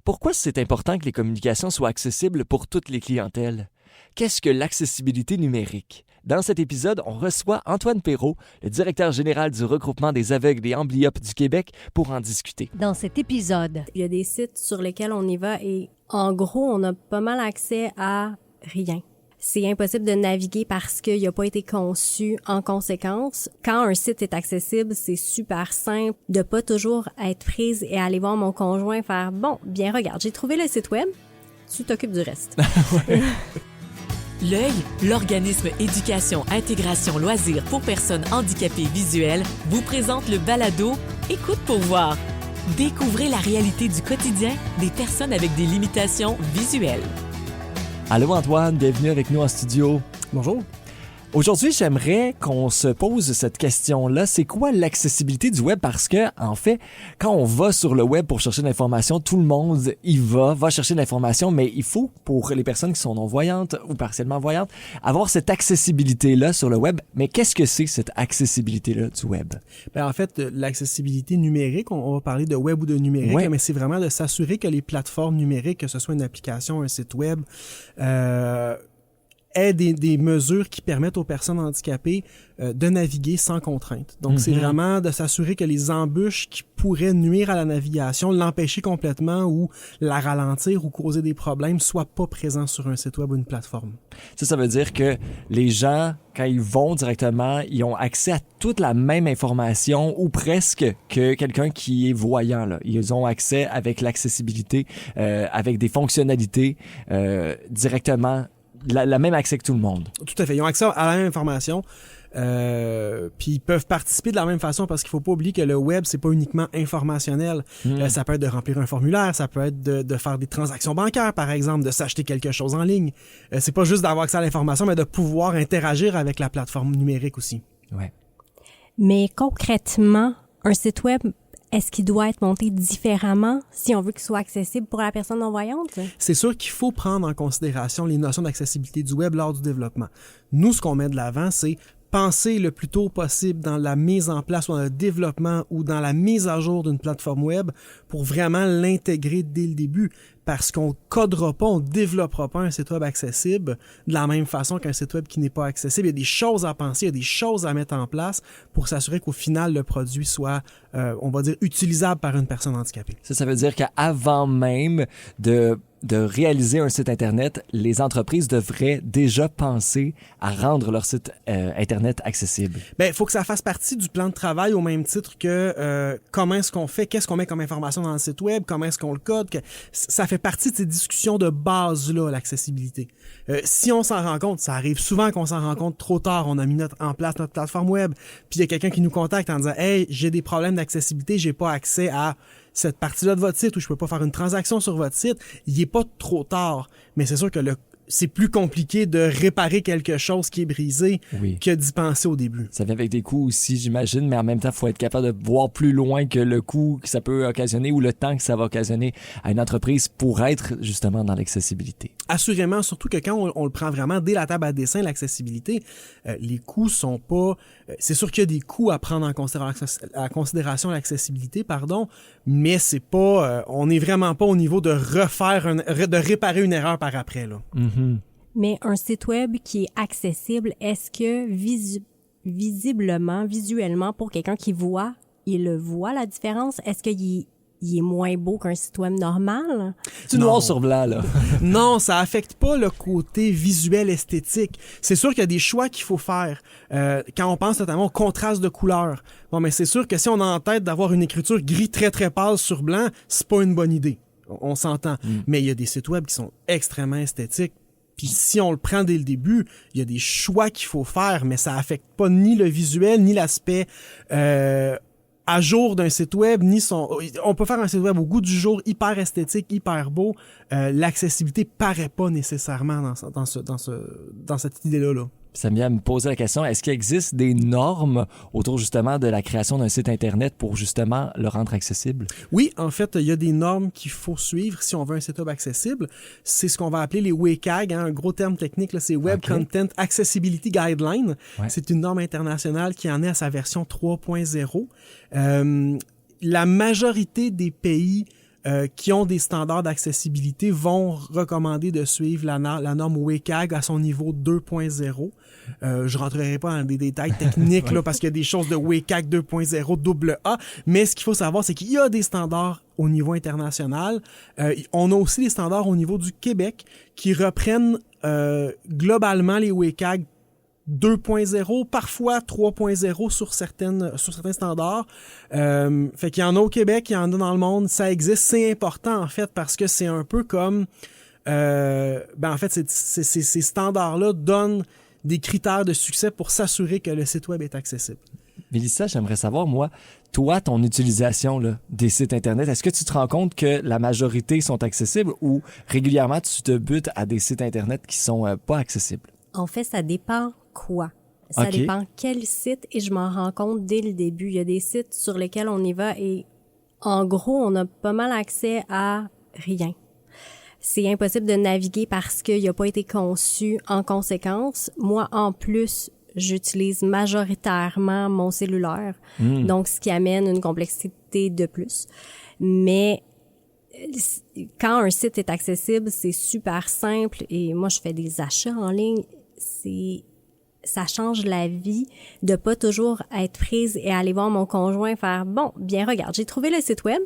Pourquoi c'est important que les communications soient accessibles pour toutes les clientèles? Qu'est-ce que l'accessibilité numérique? Dans cet épisode, on reçoit Antoine Perrault, le directeur général du regroupement des aveugles et amblyopes du Québec, pour en discuter. Dans cet épisode, il y a des sites sur lesquels on y va et en gros, on a pas mal accès à rien. C'est impossible de naviguer parce qu'il n'a pas été conçu en conséquence. Quand un site est accessible, c'est super simple de pas toujours être prise et aller voir mon conjoint et faire « Bon, bien regarde, j'ai trouvé le site web, tu t'occupes du reste. » L'œil, l'organisme Éducation, Intégration, Loisirs pour personnes handicapées visuelles, vous présente le balado Écoute pour voir. Découvrez la réalité du quotidien des personnes avec des limitations visuelles. Allô Antoine, bienvenue avec nous en studio. Bonjour. Aujourd'hui, j'aimerais qu'on se pose cette question-là. C'est quoi l'accessibilité du web? Parce que, en fait, quand on va sur le web pour chercher de l'information, tout le monde y va chercher de l'information, mais il faut, pour les personnes qui sont non-voyantes ou partiellement voyantes, avoir cette accessibilité-là sur le web. Mais qu'est-ce que c'est cette accessibilité-là du web? Ben, en fait, l'accessibilité numérique, on va parler de web ou de numérique, ouais. Mais c'est vraiment de s'assurer que les plateformes numériques, que ce soit une application, un site web, aient des mesures qui permettent aux personnes handicapées de naviguer sans contrainte. Donc, c'est vraiment de s'assurer que les embûches qui pourraient nuire à la navigation, l'empêcher complètement ou la ralentir ou causer des problèmes, soient pas présents sur un site web ou une plateforme. Ça veut dire que les gens, quand ils vont directement, ils ont accès à toute la même information ou presque que quelqu'un qui est voyant, là. Ils ont accès avec l'accessibilité, avec des fonctionnalités directement, la même accès que tout le monde. Tout à fait. Ils ont accès à la même information. Puis ils peuvent participer de la même façon parce qu'il faut pas oublier que le web, c'est pas uniquement informationnel. Ça peut être de remplir un formulaire, ça peut être de faire des transactions bancaires, par exemple, de s'acheter quelque chose en ligne. C'est pas juste d'avoir accès à l'information, mais de pouvoir interagir avec la plateforme numérique aussi. Ouais. Mais concrètement, un site web, est-ce qu'il doit être monté différemment si on veut qu'il soit accessible pour la personne non-voyante? C'est sûr qu'il faut prendre en considération les notions d'accessibilité du web lors du développement. Nous, ce qu'on met de l'avant, c'est penser le plus tôt possible dans la mise en place ou dans le développement ou dans la mise à jour d'une plateforme web pour vraiment l'intégrer dès le début. Parce qu'on codera pas, on développera pas un site web accessible de la même façon qu'un site web qui n'est pas accessible. Il y a des choses à penser, il y a des choses à mettre en place pour s'assurer qu'au final, le produit soit, on va dire, utilisable par une personne handicapée. Ça veut dire qu'avant même de réaliser un site Internet, les entreprises devraient déjà penser à rendre leur site Internet accessible. Ben, il faut que ça fasse partie du plan de travail au même titre que comment est-ce qu'on fait, qu'est-ce qu'on met comme information dans le site web, comment est-ce qu'on le code. Ça fait partie de ces discussions de base-là, l'accessibilité. Si on s'en rend compte, ça arrive souvent qu'on s'en rend compte trop tard, on a mis en place notre plateforme web, puis il y a quelqu'un qui nous contacte en disant « Hey, j'ai des problèmes d'accessibilité, j'ai pas accès à cette partie-là de votre site ou je peux pas faire une transaction sur votre site », il est pas trop tard, mais c'est sûr que c'est plus compliqué de réparer quelque chose qui est brisé que d'y penser au début. Ça vient avec des coûts aussi, j'imagine, mais en même temps, il faut être capable de voir plus loin que le coût que ça peut occasionner ou le temps que ça va occasionner à une entreprise pour être justement dans l'accessibilité. Assurément, surtout que quand on le prend vraiment dès la table à dessin, l'accessibilité, les coûts sont pas... c'est sûr qu'il y a des coûts à prendre en considération l'accessibilité, mais c'est pas... on n'est vraiment pas au niveau de de réparer une erreur par après, là. Mais un site web qui est accessible, est-ce que visuellement, pour quelqu'un qui voit, il le voit la différence? Est-ce qu'il est moins beau qu'un site web normal? C'est noir sur blanc, là. Non, ça affecte pas le côté visuel esthétique. C'est sûr qu'il y a des choix qu'il faut faire. Quand on pense notamment au contraste de couleurs. Bon, mais c'est sûr que si on a en tête d'avoir une écriture gris très très pâle sur blanc, c'est pas une bonne idée. On s'entend. Mais il y a des sites web qui sont extrêmement esthétiques. Puis si on le prend dès le début, il y a des choix qu'il faut faire, mais ça affecte pas ni le visuel, ni l'aspect à jour d'un site web, ni on peut faire un site web au goût du jour, hyper esthétique, hyper beau. L'accessibilité paraît pas nécessairement dans cette idée-là, là. Ça me vient à me poser la question, est-ce qu'il existe des normes autour justement de la création d'un site Internet pour justement le rendre accessible? Oui, en fait, il y a des normes qu'il faut suivre si on veut un site web accessible. C'est ce qu'on va appeler les WCAG, un gros terme technique, là, c'est Web Content Accessibility Guideline. Ouais. C'est une norme internationale qui en est à sa version 3.0. La majorité des pays qui ont des standards d'accessibilité vont recommander de suivre la norme WCAG à son niveau 2.0. Je rentrerai pas dans des détails techniques là, parce qu'il y a des choses de WCAG 2.0 AA, mais ce qu'il faut savoir, c'est qu'il y a des standards au niveau international. On a aussi des standards au niveau du Québec qui reprennent globalement les WCAG 2.0, parfois 3.0 sur certains standards. Fait qu'il y en a au Québec, il y en a dans le monde, ça existe. C'est important, en fait, parce que c'est un peu comme... en fait, ces standards-là donnent des critères de succès pour s'assurer que le site web est accessible. Mélissa, j'aimerais savoir, moi, toi, ton utilisation là, des sites Internet, est-ce que tu te rends compte que la majorité sont accessibles ou régulièrement tu te butes à des sites Internet qui sont pas accessibles? En fait, ça dépend quoi. Ça OK. dépend quel site et je m'en rends compte dès le début. Il y a des sites sur lesquels on y va et en gros, on a pas mal accès à rien. C'est impossible de naviguer parce qu'il n'a pas été conçu en conséquence. Moi, en plus, j'utilise majoritairement mon cellulaire, donc ce qui amène une complexité de plus. Mais quand un site est accessible, c'est super simple et moi, je fais des achats en ligne. Ça change la vie de pas toujours être prise et aller voir mon conjoint faire « Bon, bien regarde, j'ai trouvé le site web,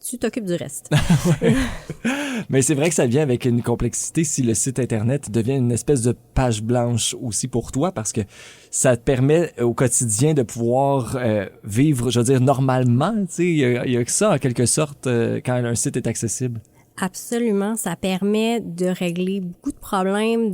tu t'occupes du reste. » Mais c'est vrai que ça vient avec une complexité si le site Internet devient une espèce de page blanche aussi pour toi parce que ça te permet au quotidien de pouvoir vivre, je veux dire, normalement. Tu sais, il y a que ça, en quelque sorte, quand un site est accessible. Absolument, ça permet de régler beaucoup de problèmes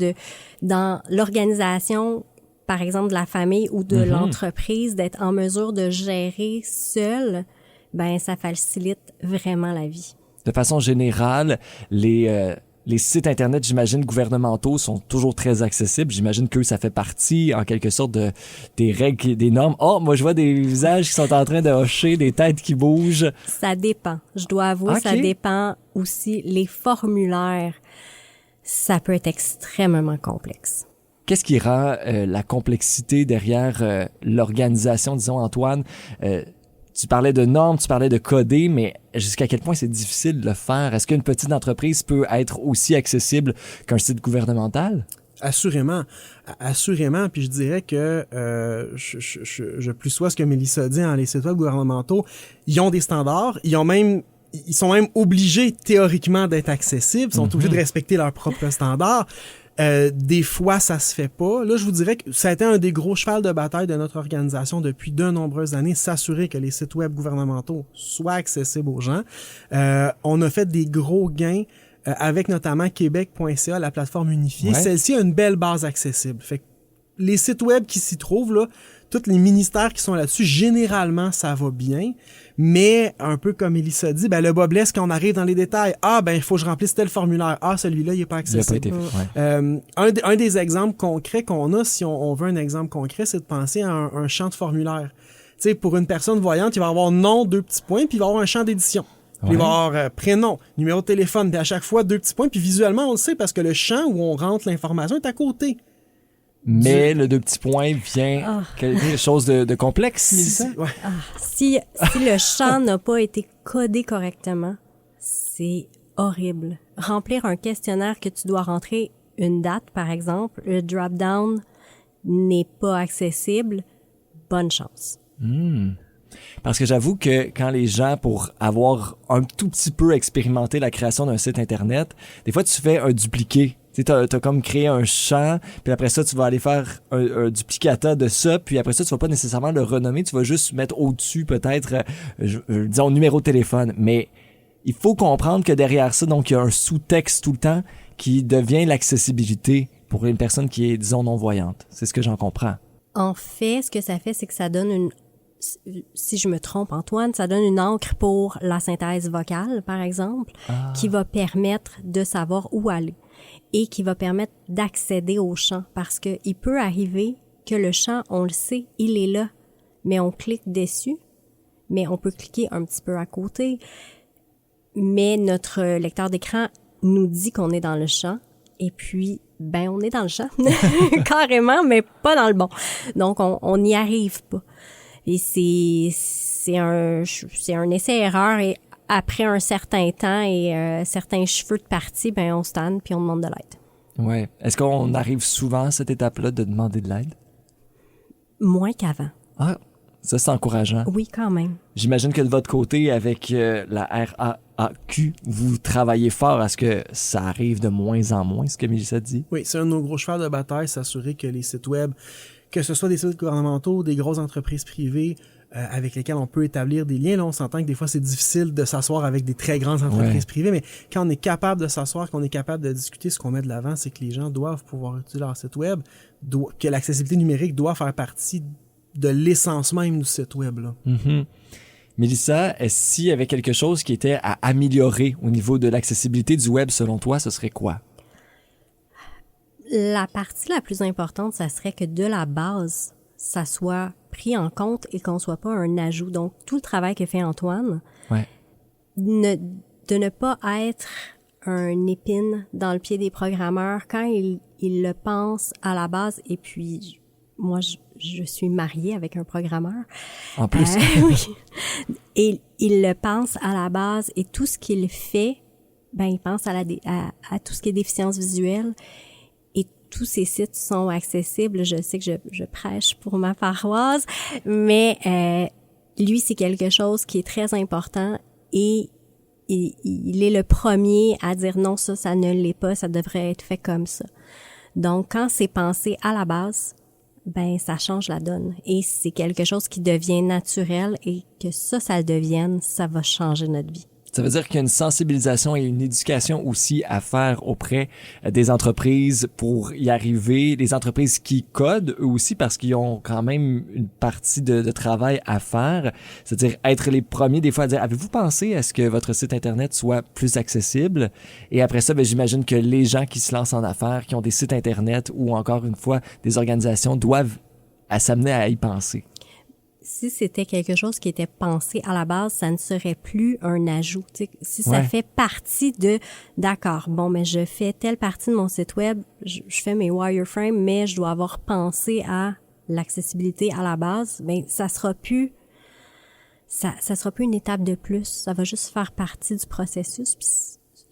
dans l'organisation, par exemple de la famille ou de l'entreprise, d'être en mesure de gérer seul. Ben ça facilite vraiment la vie. De façon générale, les sites Internet, j'imagine, gouvernementaux sont toujours très accessibles. J'imagine que ça fait partie, en quelque sorte, des règles, des normes. Oh, moi, je vois des visages qui sont en train de hocher, des têtes qui bougent. Ça dépend. Je dois avouer, OK. Ça dépend aussi. Les formulaires, ça peut être extrêmement complexe. Qu'est-ce qui rend la complexité derrière l'organisation, disons, Antoine? Tu parlais de normes, tu parlais de coder, mais jusqu'à quel point c'est difficile de le faire? Est-ce qu'une petite entreprise peut être aussi accessible qu'un site gouvernemental? Assurément. Puis je dirais que je plus sois ce que Mélissa dit, les sites web gouvernementaux, ils ont des standards, ils sont même obligés théoriquement d'être accessibles, ils sont obligés de respecter leurs propres standards. Des fois, ça se fait pas. Là, je vous dirais que ça a été un des gros chevals de bataille de notre organisation depuis de nombreuses années, s'assurer que les sites web gouvernementaux soient accessibles aux gens. On a fait des gros gains avec notamment Québec.ca, la plateforme unifiée. Ouais. Celle-ci a une belle base accessible. Fait que les sites web qui s'y trouvent, là, tous les ministères qui sont là-dessus, généralement, ça va bien. Mais, un peu comme Mélissa dit, le bas blesse quand on arrive dans les détails. Il faut que je remplisse tel formulaire. Celui-là, il est pas Il n'a pas accessible. été fait. Un des exemples concrets qu'on a, si on veut un exemple concret, c'est de penser à un champ de formulaire. Tu sais, pour une personne voyante, il va avoir nom, 2 petits points, puis il va avoir un champ d'édition. Puis il va avoir prénom, numéro de téléphone, puis à chaque fois 2 petits points. Puis visuellement, on le sait parce que le champ où on rentre l'information est à côté. Mais le 2 petits points vient quelque chose de complexe, Mélissa? Ouais. Si le champ n'a pas été codé correctement, c'est horrible. Remplir un questionnaire que tu dois rentrer une date, par exemple, le drop-down n'est pas accessible, bonne chance. Parce que j'avoue que quand les gens, pour avoir un tout petit peu expérimenté la création d'un site Internet, des fois, tu fais un dupliqué. Tu sais, t'as comme créé un champ, puis après ça, tu vas aller faire un duplicata de ça, puis après ça, tu vas pas nécessairement le renommer, tu vas juste mettre au-dessus, peut-être, disons, numéro de téléphone. Mais il faut comprendre que derrière ça, donc, il y a un sous-texte tout le temps qui devient l'accessibilité pour une personne qui est, disons, non-voyante. C'est ce que j'en comprends. En fait, ce que ça fait, c'est que ça donne si je me trompe, Antoine, ça donne une encre pour la synthèse vocale, par exemple, qui va permettre de savoir où aller et qui va permettre d'accéder au champ parce que il peut arriver que le champ, on le sait, il est là, mais on clique dessus, mais on peut cliquer un petit peu à côté, mais notre lecteur d'écran nous dit qu'on est dans le champ et puis on est dans le champ carrément, mais pas dans le bon. Donc on n'y arrive pas. Et c'est un essai-erreur et après un certain temps et certains cheveux de partie, ben on se tanne puis on demande de l'aide. Ouais. Est-ce qu'on arrive souvent à cette étape-là de demander de l'aide? Moins qu'avant. Ah, ça, c'est encourageant. Oui, quand même. J'imagine que de votre côté, avec la RAAQ, vous travaillez fort à ce que ça arrive de moins en moins, ce que Mélissa dit. Oui, c'est un de nos gros chevals de bataille, s'assurer que les sites web, que ce soit des sites gouvernementaux, des grosses entreprises privées, avec lesquelles on peut établir des liens. Là, on s'entend que des fois, c'est difficile de s'asseoir avec des très grandes entreprises privées, mais quand on est capable de s'asseoir, qu'on est capable de discuter, ce qu'on met de l'avant, c'est que les gens doivent pouvoir utiliser leur site web, que l'accessibilité numérique doit faire partie de l'essence même du site web. Là. Mm-hmm. Mélissa, s'il y avait quelque chose qui était à améliorer au niveau de l'accessibilité du web, selon toi, ce serait quoi? La partie la plus importante, ça serait que de la base, ça soit pris en compte et qu'on soit pas un ajout. Donc, tout le travail que fait Antoine, de ne pas être un épine dans le pied des programmeurs quand il le pense à la base. Et puis, moi, je suis mariée avec un programmeur. En plus. Oui. Et il le pense à la base et tout ce qu'il fait, ben, il pense à tout ce qui est déficience visuelle. Et tous ces sites sont accessibles. Je sais que je prêche pour ma paroisse, mais lui, c'est quelque chose qui est très important et il est le premier à dire non, ça ne l'est pas, ça devrait être fait comme ça. Donc, quand c'est pensé à la base, ben ça change la donne. Et c'est quelque chose qui devient naturel et que ça le devienne, ça va changer notre vie. Ça veut dire qu'il y a une sensibilisation et une éducation aussi à faire auprès des entreprises pour y arriver. Les entreprises qui codent, eux aussi, parce qu'ils ont quand même une partie de travail à faire. C'est-à-dire être les premiers, des fois, à dire, avez-vous pensé à ce que votre site Internet soit plus accessible? Et après ça, ben, j'imagine que les gens qui se lancent en affaires, qui ont des sites Internet ou encore une fois, des organisations doivent s'amener à y penser. Si c'était quelque chose qui était pensé à la base, ça ne serait plus un ajout. T'sais, si ça fait partie de, d'accord, bon, mais je fais telle partie de mon site web, je fais mes wireframes, mais je dois avoir pensé à l'accessibilité à la base, ben ça sera plus une étape de plus. Ça va juste faire partie du processus. Puis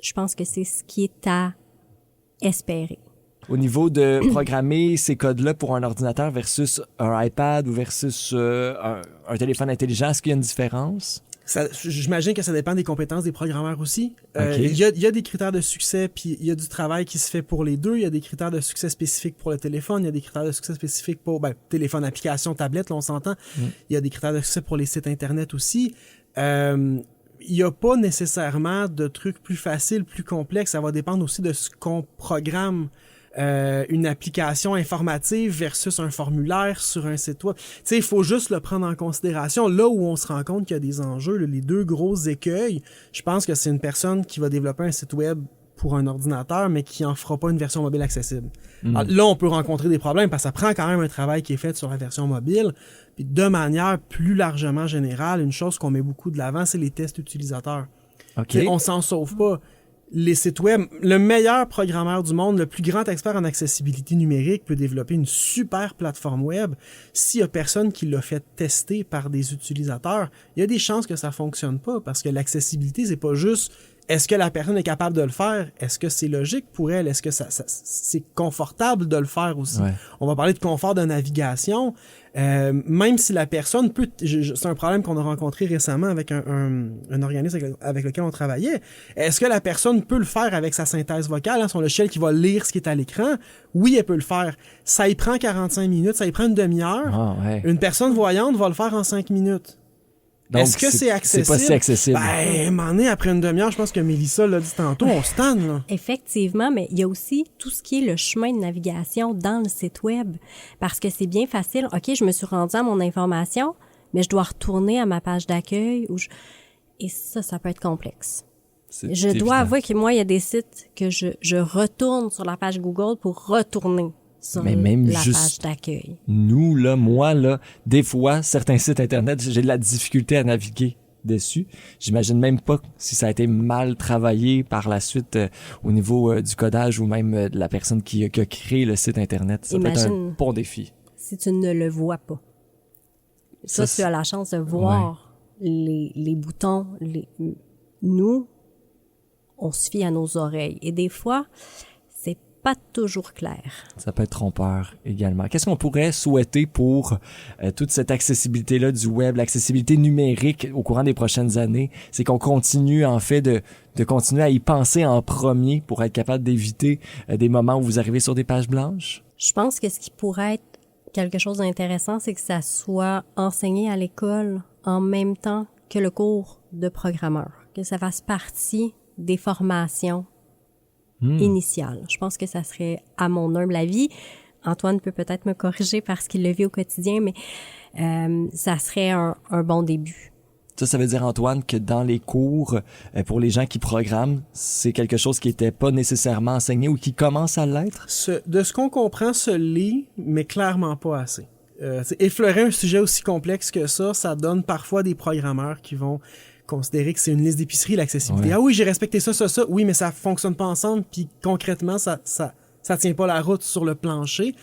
je pense que c'est ce qui est à espérer. Au niveau de programmer ces codes-là pour un ordinateur versus un iPad ou versus un téléphone intelligent, est-ce qu'il y a une différence? J'imagine que ça dépend des compétences des programmeurs aussi. Okay. Il y a des critères de succès, puis il y a du travail qui se fait pour les deux. Il y a des critères de succès spécifiques pour le téléphone, il y a des critères de succès spécifiques pour téléphone, application, tablette, là, on s'entend. Il y a des critères de succès pour les sites Internet aussi. Il n'y a pas nécessairement de trucs plus faciles, plus complexes. Ça va dépendre aussi de ce qu'on programme. Une application informative versus un formulaire sur un site web. Tu sais, il faut juste le prendre en considération. Là où on se rend compte qu'il y a des enjeux, les deux gros écueils, je pense que c'est une personne qui va développer un site web pour un ordinateur, mais qui en fera pas une version mobile accessible. Alors, là, on peut rencontrer des problèmes parce que ça prend quand même un travail qui est fait sur la version mobile. Puis de manière plus largement générale, une chose qu'on met beaucoup de l'avant, c'est les tests utilisateurs. Okay. On s'en sauve pas. Les sites web, le meilleur programmeur du monde, le plus grand expert en accessibilité numérique peut développer une super plateforme web. S'il y a personne qui l'a fait tester par des utilisateurs, il y a des chances que ça fonctionne pas parce que l'accessibilité, c'est pas juste est-ce que la personne est capable de le faire? Est-ce que c'est logique pour elle? Est-ce que c'est confortable de le faire aussi? Ouais. On va parler de confort de navigation. Même si la personne peut... c'est un problème qu'on a rencontré récemment avec un organisme avec lequel on travaillait. Est-ce que la personne peut le faire avec sa synthèse vocale, son logiciel qui va lire ce qui est à l'écran? Oui, elle peut le faire. Ça y prend 45 minutes, ça y prend une demi-heure. Ah, ouais. Une personne voyante va le faire en 5 minutes. Donc, est-ce que c'est accessible? C'est pas si accessible. Ben, m'en est après une demi-heure, je pense que Mélissa l'a dit tantôt, on se tanne, là. Effectivement, mais il y a aussi tout ce qui est le chemin de navigation dans le site web. Parce que c'est bien facile. OK, je me suis rendue à mon information, mais je dois retourner à ma page d'accueil. Et ça peut être complexe. Je dois avouer que moi, il y a des sites que je retourne sur la page Google pour retourner sur même la juste page d'accueil. Nous, là, moi, là, des fois, certains sites Internet, j'ai de la difficulté à naviguer dessus. J'imagine même pas si ça a été mal travaillé par la suite au niveau du codage ou même de la personne qui a créé le site Internet. Ça peut être un bon défi. Si tu ne le vois pas. Ça tu as la chance de voir les boutons, nous, on se fie à nos oreilles. Et des fois, c'est pas toujours clair. Ça peut être trompeur également. Qu'est-ce qu'on pourrait souhaiter pour toute cette accessibilité-là du web, l'accessibilité numérique au courant des prochaines années? C'est qu'on continue, en fait, de continuer à y penser en premier pour être capable d'éviter des moments où vous arrivez sur des pages blanches? Je pense que ce qui pourrait être quelque chose d'intéressant, c'est que ça soit enseigné à l'école en même temps que le cours de programmeur, que ça fasse partie des formations initiales. Je pense que ça serait, à mon humble avis, Antoine peut peut-être me corriger parce qu'il le vit au quotidien, mais ça serait un bon début. Ça veut dire, Antoine, que dans les cours, pour les gens qui programment, c'est quelque chose qui n'était pas nécessairement enseigné ou qui commence à l'être? De ce qu'on comprend, se lit, mais clairement pas assez. Effleurer un sujet aussi complexe que ça donne parfois des programmeurs qui vont considérer que c'est une liste d'épicerie, l'accessibilité. Ouais. Ah oui, j'ai respecté ça. Oui, mais ça fonctionne pas ensemble, puis concrètement, ça tient pas la route sur le plancher.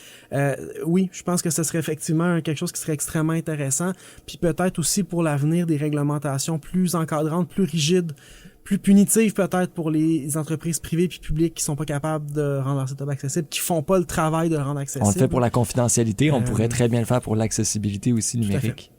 Oui, je pense que ce serait effectivement quelque chose qui serait extrêmement intéressant, puis peut-être aussi pour l'avenir des réglementations plus encadrantes, plus rigides, plus punitives peut-être pour les entreprises privées puis publiques qui sont pas capables de rendre leur setup accessible, qui font pas le travail de le rendre accessible. On le fait pour la confidentialité, on pourrait très bien le faire pour l'accessibilité aussi numérique.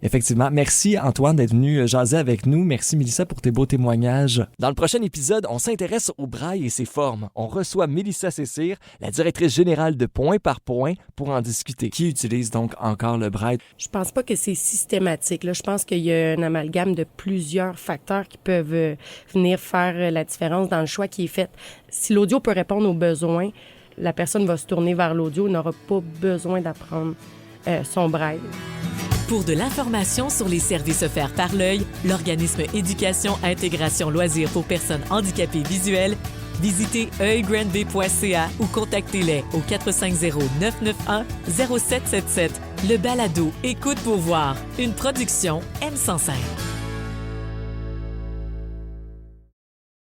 Effectivement. Merci Antoine d'être venu jaser avec nous. Merci Mélissa pour tes beaux témoignages. Dans le prochain épisode, on s'intéresse au braille et ses formes. On reçoit Mélissa Cessire, la directrice générale de Point par Point, pour en discuter. Qui utilise donc encore le braille? Je pense pas que c'est systématique. Là. Je pense qu'il y a un amalgame de plusieurs facteurs qui peuvent venir faire la différence dans le choix qui est fait. Si l'audio peut répondre aux besoins, la personne va se tourner vers l'audio, n'aura pas besoin d'apprendre son braille. Pour de l'information sur les services offerts par l'Œil, l'organisme Éducation Intégration Loisirs pour personnes handicapées visuelles, visitez oeilgrandbay.ca ou contactez-les au 450-991-0777. Le balado Écoute pour voir, une production M105.